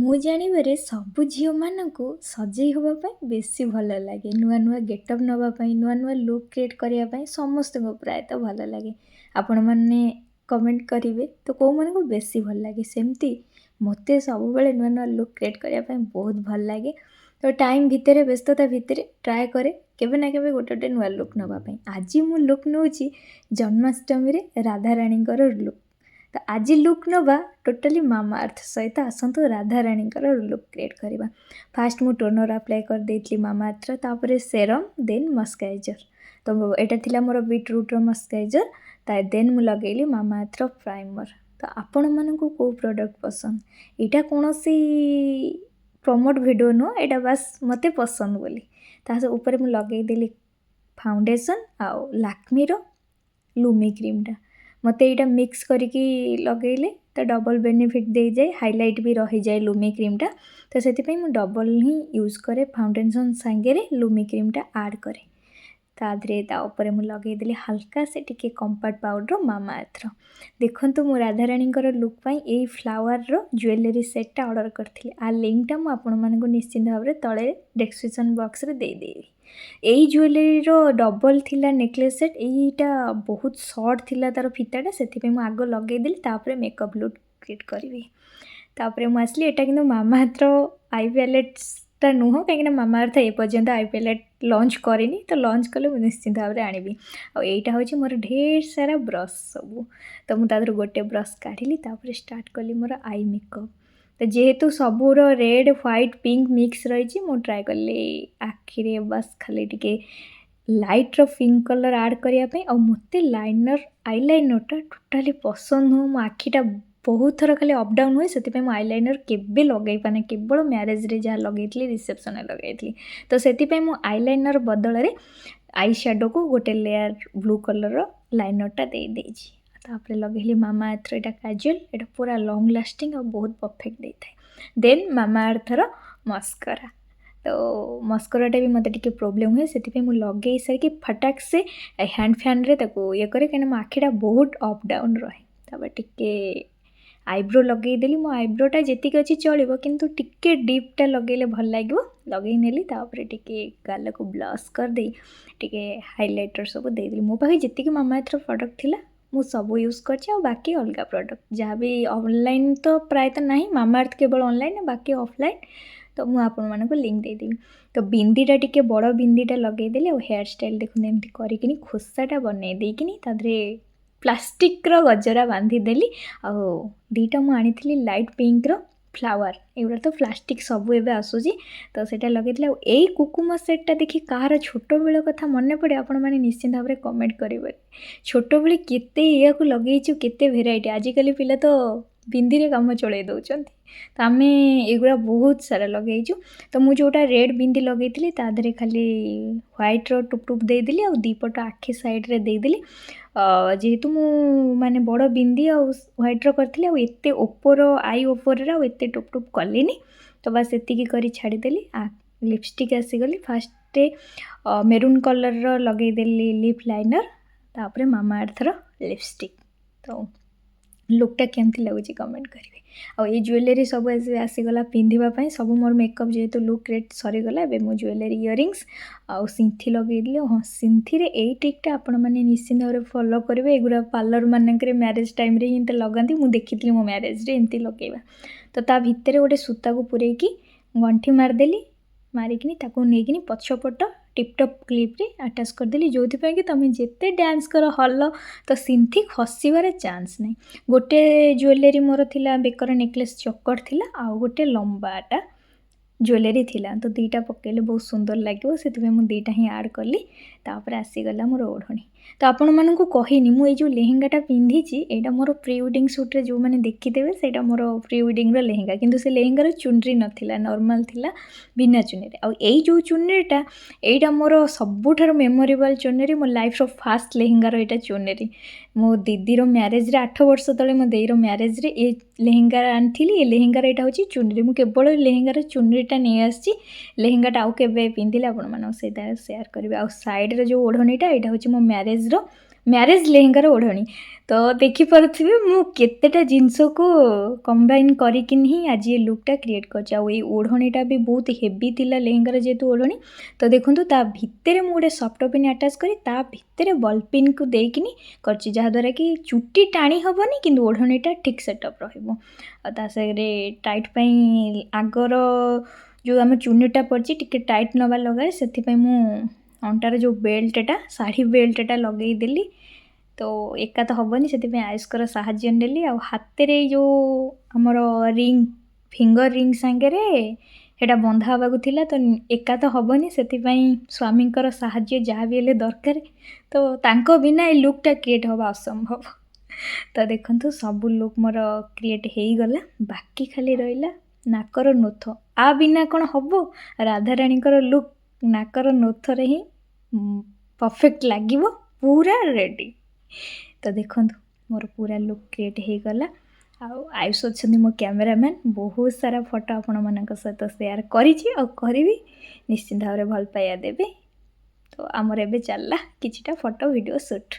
ମୁଁ ଜାଣିବାରେ ସବୁ ଝିଅମାନଙ୍କୁ ସଜେଇ ହେବା ପାଇଁ ବେଶୀ ଭଲ ଲାଗେ। ନୂଆ ନୂଆ ଗେଟଅପ୍ ନେବା ପାଇଁ, ନୂଆ ନୂଆ ଲୁକ୍ କ୍ରିଏଟ୍ କରିବା ପାଇଁ ସମସ୍ତଙ୍କୁ ପ୍ରାୟତଃ ଭଲ ଲାଗେ। ଆପଣମାନେ କମେଣ୍ଟ କରିବେ ତ କେଉଁମାନଙ୍କୁ ବେଶୀ ଭଲ ଲାଗେ। ସେମିତି ମୋତେ ସବୁବେଳେ ନୂଆ ନୂଆ ଲୁକ୍ କ୍ରିଏଟ୍ କରିବା ପାଇଁ ବହୁତ ଭଲ ଲାଗେ। ତ ଟାଇମ୍ ଭିତରେ, ବ୍ୟସ୍ତତା ଭିତରେ ଟ୍ରାଏ କରେ କେବେ ନା କେବେ ଗୋଟେ ଗୋଟେ ନୂଆ ଲୁକ୍ ନେବା ପାଇଁ। ଆଜି ମୁଁ ଲୁକ୍ ନେଉଛି ଜନ୍ମାଷ୍ଟମୀରେ ରାଧାରାଣୀଙ୍କର ଲୁକ୍। ତ ଆଜି ଲୁକ୍ ନେବା ଟୋଟାଲି ମାମାଆର୍ଥ ସହିତ। ଆସନ୍ତୁ ରାଧାରାଣୀଙ୍କର ଲୁକ୍ କ୍ରିଏଟ୍ କରିବା। ଫାଷ୍ଟ ମୁଁ ଟୋନର୍ ଆପ୍ଲାଏ କରିଦେଇଥିଲି ମାମାଆର୍ଥର, ତାପରେ ସେରମ୍, ଦେନ୍ ମସ୍କୁରାଇଜର୍। ତ ଏଇଟା ଥିଲା ମୋର ବିଟ୍ରୁଟ୍ର ମସ୍କୁରାଇଜର୍। ଦେନ୍ ମୁଁ ଲଗେଇଲି ମାମାଆର୍ଥର ପ୍ରାଇମର୍। ତ ଆପଣମାନଙ୍କୁ କେଉଁ ପ୍ରଡ଼କ୍ଟ ପସନ୍ଦ? ଏଇଟା କୌଣସି ପ୍ରମୋଟ୍ ଭିଡ଼ିଓ ନୁହଁ, ଏଇଟା ବାସ୍ ମୋତେ ପସନ୍ଦ ବୋଲି। ତା ଉପରେ ମୁଁ ଲଗେଇଦେଲି ଫାଉଣ୍ଡେସନ୍ ଆଉ ଲାକ୍ମିର ଲୁମି କ୍ରିମ୍ଟା। ମୋତେ ଏଇଟା ମିକ୍ସ କରିକି ଲଗେଇଲେ ତ ଡବଲ୍ ବେନିଫିଟ୍ ଦେଇଯାଏ, ହାଇଲାଇଟ୍ ବି ରହିଯାଏ ଲୁମି କ୍ରିମ୍ଟା। ତ ସେଥିପାଇଁ ମୁଁ ଡବଲ୍ ହିଁ ୟୁଜ୍ କରେ, ଫାଉଣ୍ଡେସନ୍ ସାଙ୍ଗରେ ଲୁମି କ୍ରିମ୍ଟା ଆଡ଼୍ କରେ। ତା ଉପରେ ମୁଁ ଲଗେଇଦେଲି ହାଲକା ସେ ଟିକେ କମ୍ପାକ୍ଟ ପାଉଡ଼ର ମାମାଆର୍ଥର। ଦେଖନ୍ତୁ ମୁଁ ରାଧାରାଣୀଙ୍କର ଲୁକ୍ ପାଇଁ ଏଇ ଫ୍ଲାୱାରର ଜୁଏଲାରୀ ସେଟ୍ଟା ଅର୍ଡ଼ର କରିଥିଲି। ଲିଙ୍କଟା ମୁଁ ଆପଣମାନଙ୍କୁ ନିଶ୍ଚିନ୍ତ ଭାବରେ ତଳେ ଡେସ୍କ୍ରିପସନ୍ ବକ୍ସରେ ଦେଇଦେବି। ଏଇ ଜୁଏଲାରୀର ଡବଲ୍ ଥିଲା ନେକଲେସ୍ ସେଟ୍। ଏଇଟା ବହୁତ ସର୍ଟ ଥିଲା ତା'ର ଫିତାଟା, ସେଥିପାଇଁ ମୁଁ ଆଗ ଲଗେଇଦେଲି, ତାପରେ ମେକଅପ୍ ଲୁକ୍ କ୍ରିଏଟ୍ କରିବି। ତାପରେ ମୁଁ ଆସିଲି। ଏଇଟା କିନ୍ତୁ ମାମାଆର୍ଥର ଆଇ ପ୍ୟାଲେଟ୍ସଟା ନୁହଁ, କାହିଁକିନା ମାମାଆର୍ଥ ଏପର୍ଯ୍ୟନ୍ତ ଆଇ ପ୍ୟାଲେଟ୍ ଲଞ୍ଚ କରିନି। ତ ଲଞ୍ଚ କଲେ ମୁଁ ନିଶ୍ଚିନ୍ତ ଭାବରେ ଆଣିବି। ଆଉ ଏଇଟା ହେଉଛି ମୋର ଢେର ସାରା ବ୍ରସ୍ ସବୁ। ତ ମୁଁ ତା ଦେହରୁ ଗୋଟେ ବ୍ରସ୍ କାଢ଼ିଲି, ତାପରେ ଷ୍ଟାର୍ଟ କଲି ମୋର ଆଇ ମେକଅପ୍। ତ ଯେହେତୁ ସବୁର ରେଡ଼୍, ହ୍ୱାଇଟ୍, ପିଙ୍କ୍ ମିକ୍ସ ରହିଛି, ମୁଁ ଟ୍ରାଏ କଲି ଆଖିରେ ବାସ୍ ଖାଲି ଟିକେ ଲାଇଟ୍ର ପିଙ୍କ୍ କଲର୍ ଆଡ଼୍ କରିବା ପାଇଁ। ଆଉ ମୋତେ ଆଇଲାଇନର୍ଟା ଟୋଟାଲି ପସନ୍ଦ ନୁହଁ। ମୋ ଆଖିଟା ବହୁତ ଥର ଖାଲି ଅପ୍ ଡାଉନ୍ ହୁଏ, ସେଥିପାଇଁ ମୁଁ ଆଇଲାଇନର୍ କେବେ ଲଗେଇ ପାରେନି। କେବଳ ମ୍ୟାରେଜ୍ରେ ଯାହା ଲଗେଇଥିଲି, ରିସେପ୍ସନ୍ରେ ଲଗେଇଥିଲି। ତ ସେଥିପାଇଁ ମୁଁ ଆଇଲାଇନର୍ ବଦଳରେ ଆଇ ଶ୍ୟାଡ଼ୋକୁ ଗୋଟେ ଲେୟାର୍ ବ୍ଲୁ କଲର୍ର ଲାଇନର୍ଟା ଦେଇଦେଇଛି। ତାପରେ ଲଗେଇଲି ମାମାଆର୍ଥର ଏଇଟା କାଜୁଆଲ୍। ଏଇଟା ପୁରା ଲଙ୍ଗ୍ ଲାଷ୍ଟିଂ ଆଉ ବହୁତ ପରଫେକ୍ଟ ଦେଇଥାଏ। ଦେନ୍ ମାମାଆର୍ଥର ମସ୍କରା। ତ ମସ୍କରାଟା ବି ମୋତେ ଟିକେ ପ୍ରୋବ୍ଲେମ୍ ହୁଏ, ସେଥିପାଇଁ ମୁଁ ଲଗେଇ ସାରିକି ଫଟାକ୍ ସେ ହ୍ୟାଣ୍ଡ ଫ୍ୟାନ୍ରେ ତାକୁ ଇଏ କରେ, କାହିଁକିନା ମୋ ଆଖିଟା ବହୁତ ଅପ୍ ଡାଉନ୍ ରହେ। ତାପରେ ଟିକେ ଆଇବ୍ରୋ ଲଗେଇଦେଲି। ମୋ ଆଇବ୍ରୋଟା ଯେତିକି ଅଛି ଚଳିବ, କିନ୍ତୁ ଟିକେ ଡିପ୍ଟା ଲଗେଇଲେ ଭଲ ଲାଗିବ। ଲଗେଇ ନେଲି, ତାପରେ ଟିକେ ଗାଲକୁ ବ୍ଲସ୍ କରିଦେଇ ଟିକେ ହାଇଲାଇଟର୍ ସବୁ ଦେଇଦେଲି। ମୋ ପାଖରେ ଯେତିକି ମାମାଆର୍ଥର ପ୍ରଡ଼କ୍ଟ ଥିଲା ମୁଁ ସବୁ ୟୁଜ୍ କରିଛି, ଆଉ ବାକି ଅଲଗା ପ୍ରଡ଼କ୍ଟ ଯାହା ବି ଅନଲାଇନ୍ ତ ପ୍ରାୟତଃ ନାହିଁ, ମାମାଆର୍ଥ କେବଳ ଅନଲାଇନ୍, ବାକି ଅଫଲାଇନ୍। ତ ମୁଁ ଆପଣମାନଙ୍କୁ ଲିଙ୍କ୍ ଦେଇଦେବି। ତ ବିନ୍ଦିଟା ଟିକେ ବଡ଼ ବିନ୍ଦିଟା ଲଗେଇଦେଲି, ଆଉ ହେୟାର୍ ଷ୍ଟାଇଲ୍ ଦେଖନ୍ତୁ ଏମିତି କରିକିନି ଖୋସାଟା ବନେଇ ଦେଇକିନି ତା ଦେହରେ ପ୍ଲାଷ୍ଟିକ୍ର ଗଜରା ବାନ୍ଧିଦେଲି। ଆଉ ଦୁଇଟା ମୁଁ ଆଣିଥିଲି ଲାଇଟ୍ ପିଙ୍କ୍ର ଫ୍ଲାୱାର୍। ଏଗୁଡ଼ା ତ ପ୍ଲାଷ୍ଟିକ୍ ସବୁ ଏବେ ଆସୁଛି, ତ ସେଇଟା ଲଗେଇଥିଲି। ଆଉ ଏଇ କୁକୁମ ସେଟ୍ଟା ଦେଖି କାହାର ଛୋଟବେଳ କଥା ମନେ ପଡ଼େ, ଆପଣମାନେ ନିଶ୍ଚିନ୍ତ ଭାବରେ କମେଣ୍ଟ କରିବେ। ଛୋଟବେଳେ କେତେ ଏହାକୁ ଲଗେଇଛୁ, କେତେ ଭେରାଇଟି। ଆଜିକାଲି ପିଲା ତ ବିନ୍ଦିରେ କାମ ଚଳାଇ ଦେଉଛନ୍ତି, ତ ଆମେ ଏଗୁଡ଼ା ବହୁତ ସାରା ଲଗେଇଛୁ। ତ ମୁଁ ଯେଉଁଟା ରେଡ଼୍ ବିନ୍ଦି ଲଗେଇଥିଲି ତା ଦେହରେ ଖାଲି ହ୍ୱାଇଟ୍ର ଟୁପ୍ ଟୁପ୍ ଦେଇଦେଲି, ଆଉ ଦୁଇପଟ ଆଖି ସାଇଡ଼୍ରେ ଦେଇଦେଲି। ଯେହେତୁ ମୁଁ ମାନେ ବଡ଼ ବିନ୍ଦି ଆଉ ହ୍ୱାଇଟ୍ର କରିଥିଲି, ଆଉ ଏତେ ଆଇ ଓପରରେ ଆଉ ଏତେ ଟୁପ୍ ଟୁପ୍ କଲିନି। ତ ବାସ୍ ଏତିକି କରି ଛାଡ଼ିଦେଲି। ଲିପଷ୍ଟିକ୍ ଆସିଗଲି। ଫାର୍ଷ୍ଟ ମେରୁନ୍ କଲର୍ର ଲଗେଇଦେଲି ଲିପ୍ ଲାଇନର୍, ତାପରେ ମାମାଆର୍ଥର ଲିପଷ୍ଟିକ୍। ତ ଲୁକ୍ଟା କେମିତି ଲାଗୁଛି କମେଣ୍ଟ କରିବେ। ଆଉ ଏଇ ଜୁଏଲାରୀ ସବୁ ଆସିଗଲା ପିନ୍ଧିବା ପାଇଁ। ସବୁ ମୋର ମେକଅପ୍ ଯେହେତୁ ଲୁକ୍ କ୍ରିଏଟ୍ ସରିଗଲା, ଏବେ ମୁଁ ଜୁଏଲାରୀ ଇୟରିଙ୍ଗସ୍ ଆଉ ସିନ୍ଥି ଲଗେଇଦେଲି। ହଁ, ସିନ୍ଥିରେ ଏଇ ଟ୍ରିକ୍ଟା ଆପଣମାନେ ନିଶ୍ଚିନ୍ତ ଭାବରେ ଫଲୋ କରିବେ। ଏଗୁଡ଼ା ପାର୍ଲର ମାନଙ୍କରେ ମ୍ୟାରେଜ୍ ଟାଇମ୍ରେ ହିଁ ଏମିତି ଲଗାନ୍ତି। ମୁଁ ଦେଖିଥିଲି ମୋ ମ୍ୟାରେଜ୍ରେ ଏମିତି ଲଗେଇବା। ତ ତା ଭିତରେ ଗୋଟେ ସୂତାକୁ ପୂରେଇକି ଗଣ୍ଠି ମାରିଦେଲି। ମାରିକିନି ତାକୁ ନେଇକିନି ପଛପଟ ଟିପ୍ଟପ୍ କ୍ଲିପ୍ରେ ଆଟାଚ୍ କରିଦେଲି, ଯେଉଁଥିପାଇଁ କି ତୁମେ ଯେତେ ଡ୍ୟାନ୍ସ କର, ହଲ, ତ ସିନ୍ଥି ଖସିବାର ଚାନ୍ସ ନାହିଁ। ଗୋଟେ ଜୁଏଲାରୀ ମୋର ଥିଲା, ବେକର ନେକଲେସ୍ ଚକର୍ ଥିଲା, ଆଉ ଗୋଟେ ଲମ୍ବାଟା ଜୁଏଲାରୀ ଥିଲା। ତ ଦୁଇଟା ପକେଇଲେ ବହୁତ ସୁନ୍ଦର ଲାଗିବ, ସେଥିପାଇଁ ମୁଁ ଦୁଇଟା ହିଁ ଆଡ଼୍ କଲି। ତାପରେ ଆସିଗଲା ମୋର ଓଢ଼ଣୀ। ତ ଆପଣମାନଙ୍କୁ କହିନି, ମୁଁ ଏଇ ଯେଉଁ ଲେହେଙ୍ଗାଟା ପିନ୍ଧିଛି, ଏଇଟା ମୋର ପ୍ରି ୱେଡ଼ିଙ୍ଗ ସୁଟ୍ରେ ଯେଉଁମାନେ ଦେଖିଦେବେ, ସେଇଟା ମୋର ପ୍ରି ୱେଡ଼ିଙ୍ଗର ଲେହେଙ୍ଗା। କିନ୍ତୁ ସେ ଲେହେଙ୍ଗାର ଚୁନରି ନଥିଲା, ନର୍ମାଲ୍ ଥିଲା, ବିନା ଚୁନରିରେ। ଆଉ ଏଇ ଯେଉଁ ଚୁନରିଟା, ଏଇଟା ମୋର ସବୁଠାରୁ ମେମୋରେବଲ୍ ଚୁନରି। ମୋ ଲାଇଫ୍ର ଫାଷ୍ଟ ଲେହେଙ୍ଗାର ଏଇଟା ଚୁନରି। ମୋ ଦିଦିର ମ୍ୟାରେଜ୍ରେ 8 ବର୍ଷ ତଳେ ମୋ ଦେଇର ମ୍ୟାରେଜ୍ରେ ଏ ଲେହେଙ୍ଗା ଆଣିଥିଲି। ଏ ଲେହେଙ୍ଗାର ଏଇଟା ହେଉଛି ଚୁନରି। ମୁଁ କେବଳ ଲେହେଙ୍ଗାର ଚୁନରିଟା ନେଇ ଆସିଛି। ଲେହେଙ୍ଗାଟା ଆଉ କେବେ ପିନ୍ଧିଲେ ଆପଣମାନଙ୍କ ସହିତ ସେୟାର କରିବି। ଆଉ ସାଇଡ଼୍ରେ ଯେଉଁ ଓଢ଼ଣୀଟା, ଏଇଟା ହେଉଛି ମୋ ମ୍ୟାରେଜ୍ର ମ୍ୟାରେଜ୍ ଲେହେଙ୍ଗାର ଓଢ଼ଣୀ। ତ ଦେଖିପାରୁଥିବେ ମୁଁ କେତେଟା ଜିନିଷକୁ କମ୍ବାଇନ୍ କରିକିନି ହିଁ ଆଜି ଏ ଲୁକ୍‌ଟା କ୍ରିଏଟ୍ କରିଛି। ଆଉ ଏଇ ଓଢ଼ଣୀଟା ବି ବହୁତ ହେଭି ଥିଲା ଲେହେଙ୍ଗାର ଯେହେତୁ ଓଢ଼ଣୀ। ତ ଦେଖନ୍ତୁ ତା ଭିତରେ ମୁଁ ଗୋଟେ ସଫ୍ଟ ପିନ୍ ଆଟାଚ୍ କରି ତା ଭିତରେ ବଲ୍ ପିନ୍‌କୁ ଦେଇକିନି କରିଛି। ଯାହାଦ୍ୱାରା କି ଚୁଟି ଟାଣି ହବନି କିନ୍ତୁ ଓଢ଼ଣୀଟା ଠିକ୍ ସେଟଅପ୍ ରହିବ। ଆଉ ତା ସାଙ୍ଗରେ ଟାଇଟ୍ ପାଇଁ ଆଗର ଯେଉଁ ଆମ ଚୁନିଟା ପଡ଼ିଛି ଟିକେ ଟାଇଟ୍ ନେବା ଲଗାଏ, ସେଥିପାଇଁ ମୁଁ ଅଣ୍ଟାର ଯେଉଁ ବେଲ୍ଟଟା ଶାଢ଼ୀ ବେଲ୍ଟଟା ଲଗେଇଦେଲି। ତ ଏକା ତ ହବନି, ସେଥିପାଇଁ ଆୟୁଷ୍କାର ସାହାଯ୍ୟ ନେଲି। ଆଉ ହାତରେ ଏଇ ଯେଉଁ ଆମର ରିଙ୍ଗ୍ ଫିଙ୍ଗର୍ ରିଙ୍ଗ୍ ସାଙ୍ଗରେ ସେଇଟା ବନ୍ଧା ହେବାକୁ ଥିଲା, ତ ଏକା ତ ହବନି, ସେଥିପାଇଁ ସ୍ୱାମୀଙ୍କର ସାହାଯ୍ୟ ଯାହା ବି ହେଲେ ଦରକାର। ତ ତାଙ୍କ ବିନା ଏ ଲୁକ୍‌ଟା କ୍ରିଏଟ୍ ହେବା ଅସମ୍ଭବ। ତ ଦେଖନ୍ତୁ ସବୁ ଲୁକ୍ ମୋର କ୍ରିଏଟ୍ ହେଇଗଲା, ବାକି ଖାଲି ରହିଲା ନାକର ନୋଥ। ଆ ବିନା କ'ଣ ହବ? ରାଧାରାଣୀଙ୍କର ଲୁକ୍ ନାକର ନୋଥରେ ହିଁ ପରଫେକ୍ଟ ଲାଗିବ, ପୁରା ରେଡ଼ି। ତ ଦେଖନ୍ତୁ ମୋର ପୁରା ଲୁକ୍ କ୍ରିଏଟ୍ ହେଇଗଲା। ଆଉ ଆୟୁଷ ଅଛନ୍ତି ମୋ କ୍ୟାମେରାମ୍ୟାନ୍, ବହୁତ ସାରା ଫଟୋ ଆପଣମାନଙ୍କ ସହିତ ସେୟାର କରିଛି ଆଉ କରିବି। ନିଶ୍ଚିନ୍ତ ଭାବରେ ଭଲ ପାଇବା ଦେବେ। ତ ଆମର ଏବେ ଚାଲିଲା କିଛିଟା ଫଟୋ ଭିଡ଼ିଓ ସୁଟ୍।